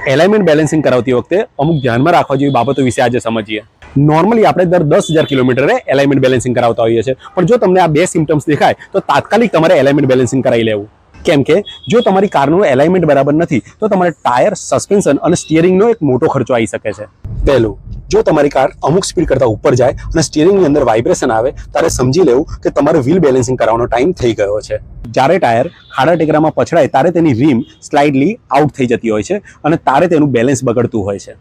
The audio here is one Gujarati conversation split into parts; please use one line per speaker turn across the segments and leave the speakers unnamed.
એલાઇનમેન્ટ બેલેન્સિંગ કરાવતી વખતે અમુક ધ્યાનમાં રાખવા જેવી બાબતો વિશે આજે સમજીએ. નોર્મલી આપણે દર 10,000 કિલોમીટરે એલાઇનમેન્ટ બેલેન્સિંગ કરાવતા હોઈએ છીએ, પણ જો તમને આ બે સિમ્ટમ્સ દેખાય તો તાત્કાલિક તમારે એલાઇનમેન્ટ બેલેન્સિંગ કરાવી લેવું. કેમ કે જો તમારી કારનું એલાઇનમેન્ટ બરાબર નથી તો તમારે ટાયર, સસ્પેન્શન અને સ્ટિયરિંગનો એક મોટો ખર્ચો આવી શકે છે. પહેલું, જો તમારી કાર અમુક સ્પીડ કરતાં ઉપર જાય અને સ્ટિયરિંગની અંદર વાઇબ્રેશન આવે ત્યારે સમજી લેવું કે તમારે વ્હીલ બેલેન્સિંગ કરાવવાનો ટાઈમ થઈ ગયો છે. જ્યારે ટાયર ખાડા ટેકરામાં પછડાય ત્યારે તેની રીમ સ્લાઇડલી આઉટ થઈ જતી હોય છે અને તારે તેનું બેલેન્સ બગડતું હોય છે,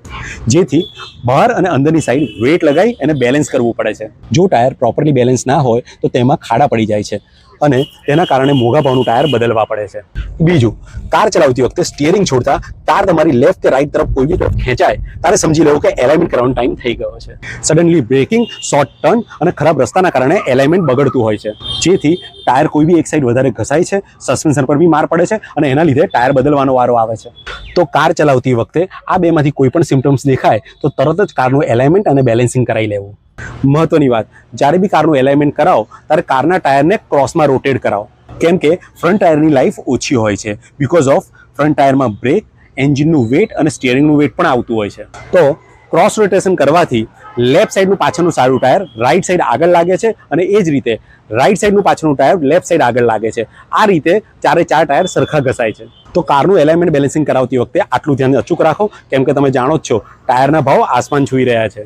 જેથી બહાર અને અંદરની સાઈડ વેટ લગાવી એને બેલેન્સ કરવું પડે છે. જો ટાયર પ્રોપરલી બેલેન્સ ના હોય તો તેમાં ખાડા પડી જાય છે અને તેના કારણે મોંઘા ભાવનું ટાયર બદલવા પડે છે. બીજું, કાર ચલાવતી વખતે સ્ટિયરિંગ છોડતા કાર તમારી લેફ્ટ કે રાઈટ તરફ કોઈ બી તરફ ખેંચાય ત્યારે સમજી લેવું કે એલાઇનમેન્ટ કરવાનો ટાઈમ થઈ ગયો છે. સડનલી બ્રેકિંગ, શોર્ટ ટર્ન અને ખરાબ રસ્તાના કારણે એલાઇનમેન્ટ બગડતું હોય છે, જેથી ટાયર કોઈ બી એક સાઈડ વધારે ઘસાય છે, સસ્પેન્શન પર બી માર પડે છે અને એના લીધે ટાયર બદલવાનો વારો આવે છે. તો કાર ચલાવતી વખતે આ બેમાંથી કોઈ પણ સિમ્ટમ્સ દેખાય તો તરત જ કારનું એલાઇનમેન્ટ અને બેલેન્સિંગ કરાવી લેવું. મહત્વની વાત, જ્યારે બી કારનું એલાઇનમેન્ટ કરાવો ત્યારે કારના ટાયરને ક્રોસમાં રોટેટ કરાવો, કેમ કે ફ્રન્ટ ટાયરની લાઈફ ઓછી હોય છે. બિકોઝ ઓફ ફ્રન્ટ ટાયરમાં બ્રેક, એન્જિનનું વેટ અને સ્ટિયરિંગનું વેટ પણ આવતું હોય છે. તો ક્રોસ રોટેશન કરવાથી લેફ્ટ સાઈડનું પાછળનું સારું ટાયર રાઈટ સાઈડ આગળ લાગે છે અને એ જ રીતે રાઈટ સાઈડનું પાછળનું ટાયર લેફ્ટ સાઈડ આગળ લાગે છે. આ રીતે ચારે ચાર ટાયર સરખા ઘસાય છે. તો કારનું એલાઇનમેન્ટ બેલેન્સિંગ કરાવતી વખતે આટલું ધ્યાન અચૂક રાખો, કેમ કે તમે જાણો જ છો ટાયરના ભાવ આસમાન છૂઈ રહ્યા છે.